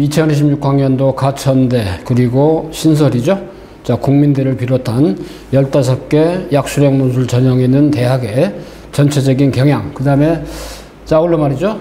2026학년도 가천대 그리고 신설이죠. 자, 국민대를 비롯한 15개 약수령 논술 전형이 있는 대학의 전체적인 경향. 그 다음에 자, 원래 말이죠.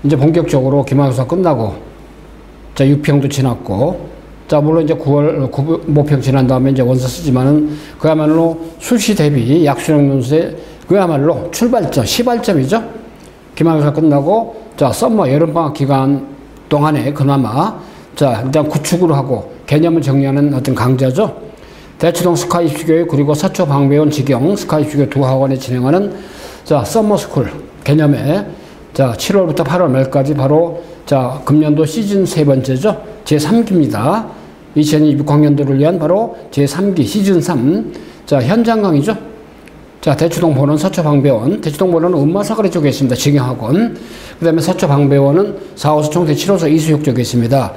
이제 본격적으로 기말고사 끝나고 자, 6평도 지났고 자, 물론 이제 9월 모평 지난 다음에 이제 원서 쓰지만은 그야말로 수시 대비 약수령 논술의 그야말로 출발점, 시발점이죠. 기말고사 끝나고 자, 썸머 여름방학 기간 동안에 그나마 자, 일단 구축으로 하고 개념을 정리하는 어떤 강좌죠. 대치동 스카이슈교육 그리고 서초 방배원 직영 스카이슈교육 두 학원에 진행하는 자, 썸머스쿨 개념에 자, 7월부터 8월 말까지 바로 자, 금년도 시즌 세 번째죠. 제3기입니다. 2026학년도를 위한 바로 제3기 시즌 3. 자, 현장 강의죠. 자, 대치동 본원 서초방배원. 대치동 본원은 음마사거리 쪽에 있습니다. 직영학원. 그 다음에 서초방배원은 4호서 총대 7호서 이수역 쪽에 있습니다.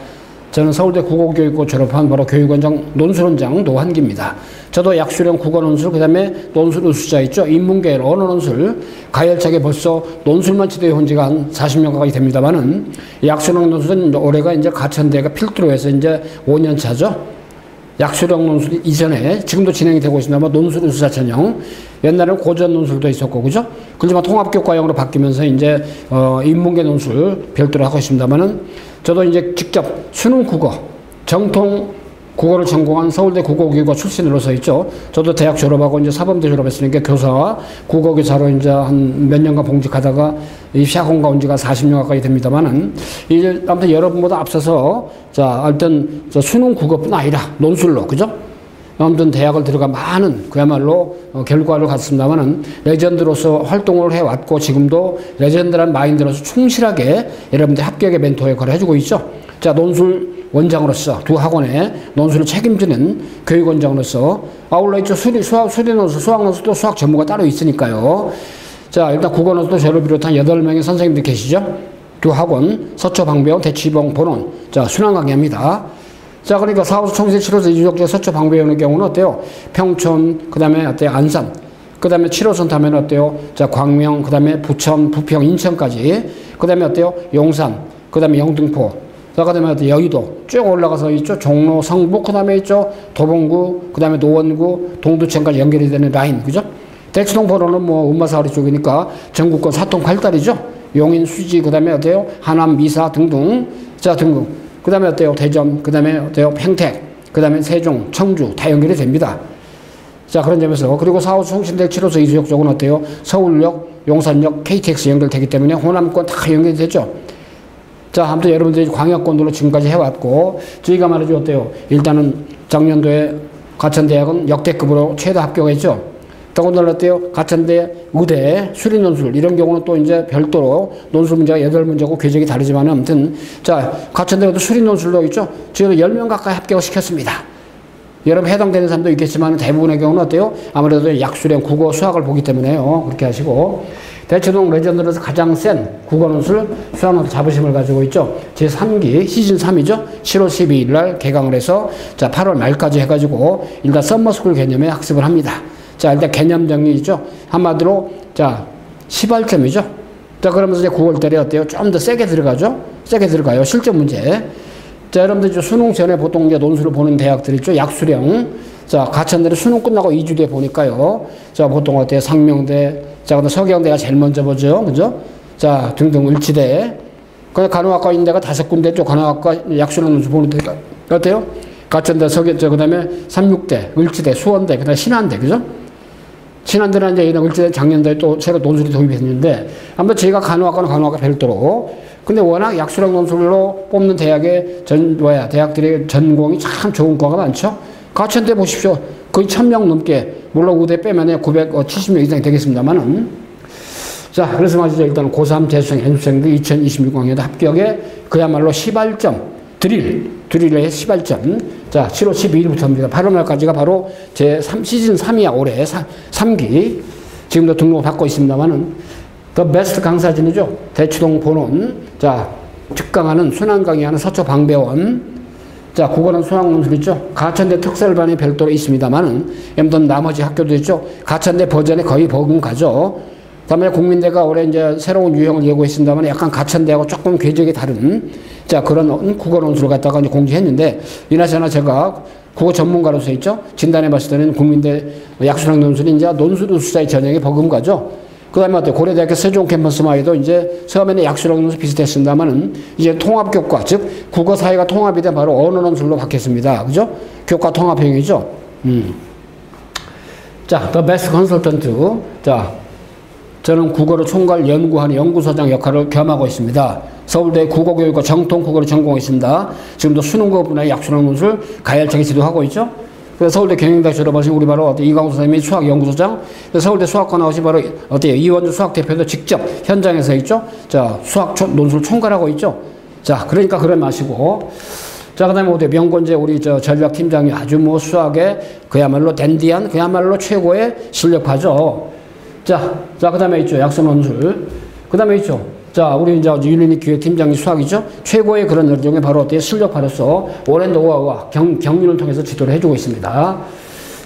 저는 서울대 국어교육고 졸업한 바로 교육원장 논술원장 노한기입니다. 저도 약수령 국어논술, 그 다음에 논술 우수자 있죠. 인문계 언어논술, 가열차게 벌써 논술만 치대해 온 지가 한 40년 가까이 됩니다만은 약수령 논술은 올해가 이제 가천대가 필두로 해서 이제 5년 차죠. 약수령 논술 이전에 지금도 진행이 되고 있습니다만 논술 우수자 전형. 옛날에는 고전 논술도 있었고, 그죠? 그렇지만 통합교과형으로 바뀌면서 이제, 인문계 논술 별도로 하고 있습니다만은 저도 이제 직접 수능 국어, 정통 국어를 전공한 서울대 국어교육과 출신으로서 있죠. 저도 대학 졸업하고 이제 사범대 졸업했으니까 교사와 국어교사로 이제 한 몇 년간 봉직하다가 입시학원 가온 지가 40년 가까이 됩니다만은 이제 아무튼 여러분보다 앞서서 자, 하여튼 수능 국어뿐 아니라 논술로, 그죠? 아무튼 대학을 들어가 많은 그야말로 결과를 갖습니다만은 레전드로서 활동을 해왔고 지금도 레전드란 마인드로서 충실하게 여러분들 합격의 멘토 역할을 해주고 있죠. 자, 논술 원장으로서 두 학원에 논술을 책임지는 교육원장으로서 아울러 있죠. 수리 논술, 수학 논술도 수학 전문가 따로 있으니까요. 자, 일단 국어 논술도 저를 비롯한 8명의 선생님들 계시죠. 두 학원, 서초방배원, 대치동 본원. 자, 순환 강의합니다. 자, 그러니까 4호서 총세 7호서 이주역제 서초 방배원의 경우는 어때요? 평촌, 그 다음에 어때요? 안산, 그 다음에 7호선 타면 어때요? 자, 광명, 그 다음에 부천, 부평, 인천까지, 그 다음에 어때요? 용산, 그 다음에 영등포, 그 다음에 어때요? 여의도, 쭉 올라가서 있죠? 종로, 성북, 그 다음에 있죠? 도봉구, 그 다음에 노원구, 동두천까지 연결이 되는 라인, 그죠? 대치동 번호는 뭐 음마사거리 쪽이니까 전국권 사통 8달이죠? 용인, 수지, 그 다음에 어때요? 하남, 미사 등등, 자, 등등. 그 다음에 어때요? 대전, 그 다음에 어때요? 평택, 그 다음에 세종, 청주 다 연결이 됩니다. 자, 그런 점에서 그리고 4호선 송신대 7호선 이수역 쪽은 어때요? 서울역, 용산역, KTX 연결되기 때문에 호남권 다 연결이 되죠. 자, 아무튼 여러분들이 광역권으로 지금까지 해왔고 저희가 말이죠. 어때요? 일단은 작년도에 가천대학은 역대급으로 최다 합격했죠. 더군다나 어때요? 가천대 의대 수리논술 이런 경우는 또 이제 별도로 논술 문제가 8문제고 궤적이 다르지만 아무튼 자, 가천대도 수리논술도 있죠. 저희도 10명 가까이 합격을 시켰습니다. 여러분 해당되는 사람도 있겠지만 대부분의 경우는 어때요? 아무래도 약수령 국어 수학을 보기 때문에요. 그렇게 하시고 대치동 레전드로서 가장 센 국어논술 수학논술 자부심을 가지고 있죠. 제3기 시즌 3이죠. 7월 12일 날 개강을 해서 자, 8월 말까지 해가지고 일단 썸머스쿨 개념에 학습을 합니다. 자, 일단 개념 정리죠. 한마디로, 자, 시발점이죠. 자, 그러면서 이제 9월달에 어때요? 좀 더 세게 들어가죠? 세게 들어가요. 실전 문제. 자, 여러분들 이제 수능 전에 보통 이제 논술을 보는 대학들 있죠. 약수령. 자, 가천대를 수능 끝나고 2주 뒤에 보니까요. 자, 보통 어때요? 상명대. 자, 근데 서경대가 제일 먼저 보죠. 그죠? 자, 등등 을지대. 그 간호학과 있는 데가 5군데 쪽 간호학과 약수령 논술 보는 데가 어때요? 가천대, 그 다음에 삼육대, 을지대, 수원대, 그 다음에 신안대. 그죠? 신안대는 이제 이런 을지대 작년도에 또 새로 논술이 도입했는데 아무튼 저희가 간호학과는 간호학과 별도로 근데 워낙 약수령 논술로 뽑는 대학의 대학들의 전공이 참 좋은 과가 많죠. 가천대 보십시오. 거의 1000명 넘게 물론 의대 빼면 970명 이상이 되겠습니다만은 자, 그래서 말이죠. 일단 고3 재수생, 연수생들 2026학년도 합격에 그야말로 시발점 드릴의 시발점. 자, 7월 12일부터입니다. 8월 말까지가 바로 시즌 3이야, 올해. 3기. 지금도 등록을 받고 있습니다만은, 더 베스트 강사진이죠. 대치동 본원. 자, 특강하는, 순환 강의하는 서초 방배원. 자, 국어는 수학논술 있죠. 가천대 특설반이 별도로 있습니다만은, 아무튼 나머지 학교도 있죠. 가천대 버전에 거의 버금가죠. 다음에 국민대가 올해 이제 새로운 유형을 예고했습니다만 약간 가천대하고 조금 궤적이 다른 자 그런 국어 논술을 갖다가 이제 공지했는데 이나저나 제가 국어 전문가로서 있죠 진단해 봤을 때는 국민대 약수학 논술이 이제 논술 우수자의 전형의 버금가죠. 그다음에 어때 고려대학교 세종 캠퍼스마에도 이제 처음에는 약수학 논술 비슷했습니다만은 이제 통합교과 즉 국어 사회가 통합이 된 바로 언어 논술로 바뀌었습니다. 그죠? 교과 통합형이죠. 자, The Best Consultant. 자, 저는 국어를 총괄 연구하는 연구소장 역할을 겸하고 있습니다. 서울대 국어교육과 정통 국어를 전공했습니다. 지금도 수능고 분야의 약수학 논술 가열차게 지도하고 있죠. 그래서 서울대 경영대학 졸업하신 우리 바로 이광수 선생님이 수학 연구소장, 서울대 수학과 나오신 바로 어때요? 이원주 수학 대표도 직접 현장에서 있죠. 자, 수학 논술 총괄하고 있죠. 자, 그러니까 그런 마시고. 자, 그 다음에 어디 명건재 우리 전략팀장이 아주 뭐 수학에 그야말로 댄디한 그야말로 최고의 실력파죠. 자, 그 다음에 있죠. 약수 논술. 그 다음에 있죠. 자, 우리 이제 윤인희 기획팀장이 수학이죠. 최고의 그런 열정에 바로 어때요? 실력파로서 오랜 노하우와 경륜을 통해서 지도를 해주고 있습니다.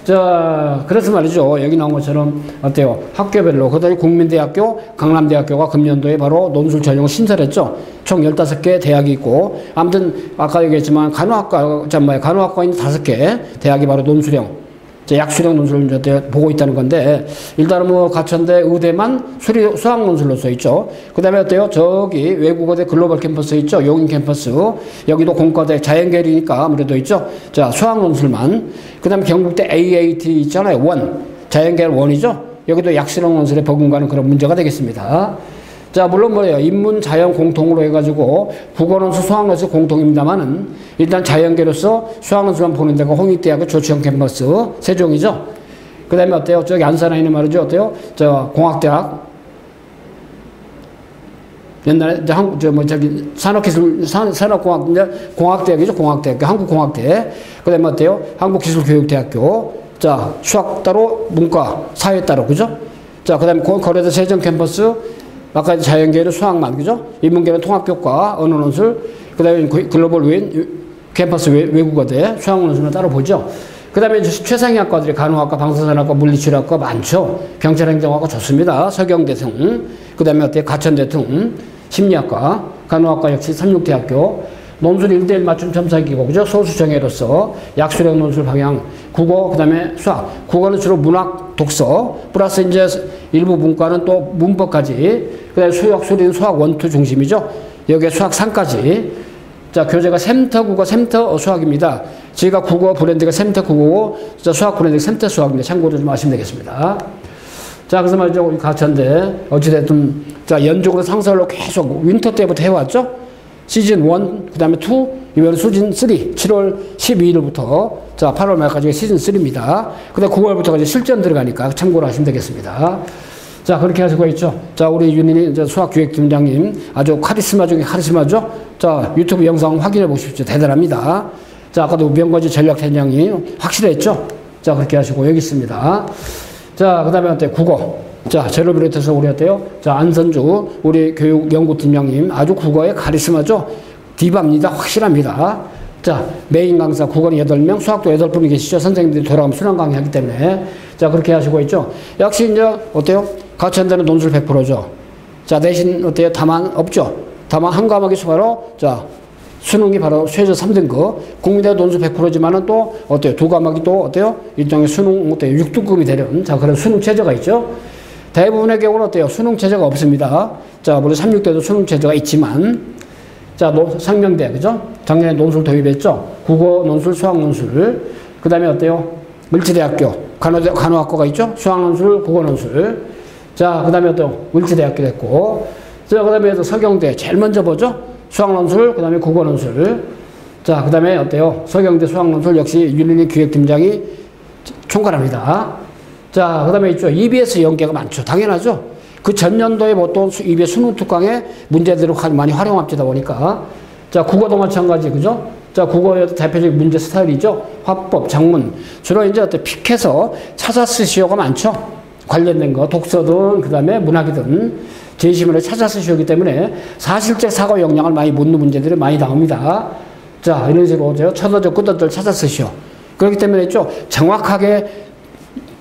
자, 그래서 말이죠. 여기 나온 것처럼 어때요? 학교별로, 그다음에 국민대학교, 강남대학교가 금년도에 바로 논술 전형을 신설했죠. 총 15개 대학이 있고, 아무튼 아까 얘기했지만 간호학과인 5개 대학이 바로 논술형, 약수령 논술을 이제 보고 있다는 건데, 일단은 뭐 가천대, 의대만 수학 논술로 써 있죠. 그 다음에 어때요? 저기 외국어대 글로벌 캠퍼스 있죠. 용인 캠퍼스. 여기도 공과대 자연계열이니까 아무래도 있죠. 자, 수학 논술만. 그 다음에 경북대 AAT 있잖아요. 자연계열 1이죠. 여기도 약수령 논술에 버금가는 그런 문제가 되겠습니다. 자, 물론 뭐예요? 인문, 자연 공통으로 해가지고 국어논술, 수학논술 공통입니다만은 일단 자연계로서 수학논술만 보는 데가 홍익대학교 조치형 캠퍼스, 세종이죠. 그 다음에 어때요? 저기 안산에 있는 말이죠. 어때요? 공학대학. 옛날에 산업공학대학이죠. 공학대학교, 한국공학대. 그 다음에 어때요? 한국기술교육대학교. 자, 수학 따로, 문과, 사회 따로, 그죠? 자, 그 다음에 거래대 세종 캠퍼스. 아까 자연계열은 수학만, 그죠? 인문계는 통합교과, 언어논술, 그 다음에 글로벌 캠퍼스 외국어대, 수학논술은 따로 보죠. 그 다음에 최상위 학과들이 간호학과, 방사선학과, 물리치료학과 많죠. 경찰행정학과 좋습니다. 서경대 등. 그 다음에 어때요? 가천대 등. 심리학과, 간호학과 역시 삼육대학교. 논술 1대1 맞춤 점사기고, 그죠? 소수정예로서 약수령 논술 방향, 국어, 그 다음에 수학. 국어는 주로 문학, 독서, 플러스 이제 일부 문과는 또 문법까지, 그 다음에 수학, 수리는 수학 1, 2 중심이죠. 여기에 수학 3까지. 자, 교재가 샘터 국어, 샘터 수학입니다. 저희가 국어 브랜드가 샘터 국어고, 수학 브랜드가 샘터 수학입니다. 참고로 좀 아시면 되겠습니다. 자, 그래서 말이죠. 우리 가천대, 어찌됐든, 자, 연속으로 상설로 계속 윈터 때부터 해왔죠. 시즌 1, 그 다음에 2, 이번에 시즌 3, 7월 12일부터, 자, 8월 말까지가 시즌 3입니다. 그 다음에 9월부터가 실전 들어가니까 참고로 하시면 되겠습니다. 자, 그렇게 하시고 있죠. 자, 우리 윤인희 수학기획팀장님, 아주 카리스마 중에 카리스마죠. 자, 유튜브 영상 확인해 보십시오. 대단합니다. 자, 아까도 명건재 전략팀장님 확실했죠. 자, 그렇게 하시고 여기 있습니다. 자, 그 다음에 어때요? 국어. 자, 저를 비롯해서 우리 어때요? 자, 안선주, 우리 교육연구팀장님, 아주 국어의 카리스마죠? 디바입니다. 확실합니다. 자, 메인 강사 국어는 8명, 수학도 8분이 계시죠? 선생님들이 돌아가면 순환 강의하기 때문에. 자, 그렇게 하시고 있죠? 역시 이제, 어때요? 가천대는 논술 100%죠. 자, 대신 어때요? 다만 없죠? 다만 한 과목이 바로, 자, 수능이 바로 최저 3등급. 국민대 논술 100%지만은 또, 어때요? 두 과목이 또, 어때요? 일종의 수능, 어때요? 6등급이 되는, 자, 그런 수능 체제가 있죠? 대부분의 경우는 어때요? 수능 체제가 없습니다. 자, 물론 36대도 수능 체제가 있지만, 자, 상명대, 그죠? 작년에 논술 도입했죠? 국어 논술, 수학 논술. 그 다음에 어때요? 물지대학교, 간호학과가 있죠? 수학 논술, 국어 논술. 자, 그 다음에 어때요? 물지대학교 됐고. 자, 그 다음에 서경대, 제일 먼저 보죠? 수학 논술, 그 다음에 국어 논술. 자, 그 다음에 어때요? 서경대 수학 논술 역시 윤인희 기획팀장이 총괄합니다. 자, 그 다음에 있죠. EBS 연계가 많죠. 당연하죠. 그 전년도에 보통 EBS 수능 특강에 문제들을 많이 활용합니다 보니까. 자, 국어도 마찬가지, 그죠? 자, 국어의 대표적인 문제 스타일이죠. 화법, 작문. 주로 이제 어때 픽해서 찾아 쓰시오가 많죠. 관련된 거, 독서든, 그 다음에 문학이든, 제시문을 찾아 쓰시오기 때문에 사실적 사고 역량을 많이 묻는 문제들이 많이 나옵니다. 자, 이런 식으로 첫어적, 끝어적 찾아 쓰시오. 그렇기 때문에 있죠. 정확하게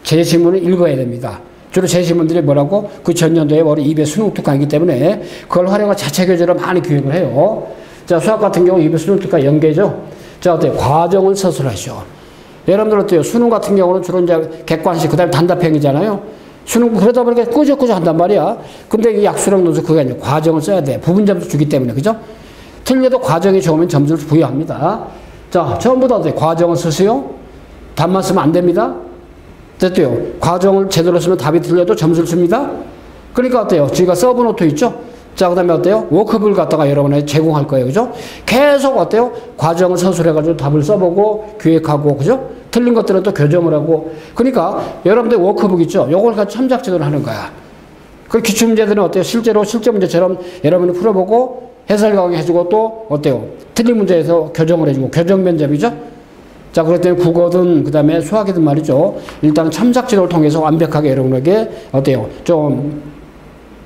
제시문을 읽어야 됩니다. 주로 제시문들이 뭐라고? 그 전년도에 바로 입에 수능 특강이기 때문에 그걸 활용한 자체 교재로 많이 기획을 해요. 자, 수학 같은 경우 입에 수능 특강 연계죠. 자, 어때요? 과정을 서술하시오. 여러분들 어때요? 수능 같은 경우는 주로 이제 객관식, 그 다음에 단답형이잖아요. 수능 그러다 보니까 꾸역꾸역 한단 말이야. 근데 이 약수령 논술 그게 아니라 과정을 써야 돼. 부분 점수 주기 때문에, 그죠? 틀려도 과정이 좋으면 점수를 부여합니다. 자, 처음부터 어때요? 과정을 쓰세요. 답만 쓰면 안 됩니다. 됐대요. 과정을 제대로 쓰면 답이 틀려도 점수를 줍니다. 그러니까 어때요? 저희가 서브노트 있죠? 자, 그 다음에 어때요? 워크북을 갖다가 여러분에게 제공할 거예요. 그죠? 계속 어때요? 과정을 서술해가지고 답을 써보고 기획하고, 그죠? 틀린 것들은 또 교정을 하고. 그러니까 여러분들 워크북 있죠? 요걸 가지고 참작제도를 하는 거야. 그 기출문제들은 어때요? 실제로 실제 문제처럼 여러분이 풀어보고 해설 강의해주고 또 어때요? 틀린 문제에서 교정을 해주고 교정 면접이죠? 자, 그렇기 때문에 국어든 그 다음에 수학이든 말이죠. 일단 참작지도를 통해서 완벽하게 여러분에게 어때요? 좀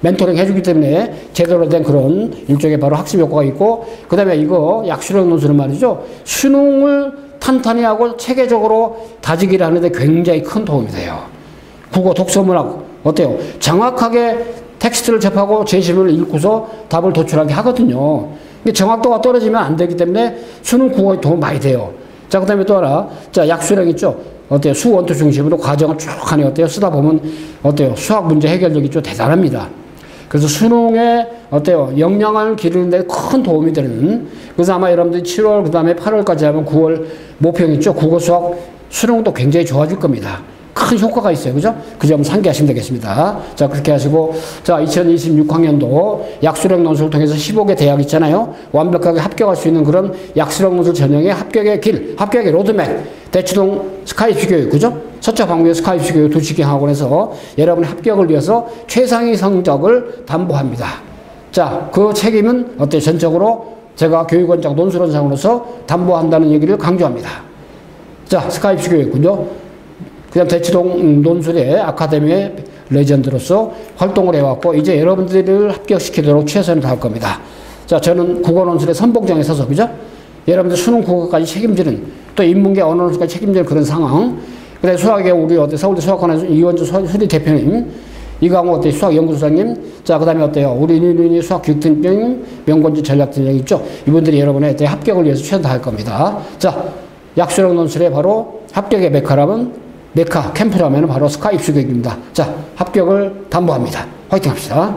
멘토링 해주기 때문에 제대로 된 그런 일종의 바로 학습 효과가 있고, 그 다음에 이거 약수령 논술은 말이죠. 수능을 탄탄히 하고 체계적으로 다지기를 하는데 굉장히 큰 도움이 돼요. 국어, 독서, 문학 어때요? 정확하게 텍스트를 접하고 제시문을 읽고서 답을 도출하게 하거든요. 근데 정확도가 떨어지면 안 되기 때문에 수능 국어에 도움 많이 돼요. 자, 그 다음에 또 하나. 자, 약수령 있죠? 어때요? 수 원투 중심으로 과정을 쭉 하네. 어때요? 쓰다 보면 어때요? 수학 문제 해결력이 좀 대단합니다. 그래서 수능에 어때요? 역량을 기르는 데 큰 도움이 되는. 그래서 아마 여러분들이 7월, 그 다음에 8월까지 하면 9월 모평 있죠? 국어 수학 수능도 굉장히 좋아질 겁니다. 큰 효과가 있어요. 그죠? 그 점 상기하시면 되겠습니다. 자, 그렇게 하시고, 자, 2026학년도 약수령 논술을 통해서 15개 대학 있잖아요. 완벽하게 합격할 수 있는 그런 약수령 논술 전형의 합격의 길, 합격의 로드맵, 대치동 스카이프 교육, 그죠? 서초 방구의 스카이프 교육 두치경학원에서 여러분의 합격을 위해서 최상위 성적을 담보합니다. 자, 그 책임은 어때요? 전적으로 제가 교육원장 논술원장으로서 담보한다는 얘기를 강조합니다. 자, 스카이프 교육군요. 그다음 대치동 논술의 아카데미의 레전드로서 활동을 해왔고, 이제 여러분들을 합격시키도록 최선을 다할 겁니다. 자, 저는 국어 논술의 선봉장에 서서, 그죠? 여러분들 수능 국어까지 책임지는, 또 인문계 언어 논술까지 책임지는 그런 상황. 그다음에 수학에 우리 서울대 수학관에서 이원주 수리 대표님, 이강호 어때요? 수학 연구소장님. 자, 그다음에 어때요? 우리 윤윤이 수학 교육팀장님, 명건주 전략팀장 있죠? 이분들이 여러분의 합격을 위해서 최선 다할 겁니다. 자, 약수령 논술의 바로 합격의 메카라면 메카 캠프라면 바로 스카이프 교육입니다. 자, 합격을 담보합니다. 화이팅 합시다.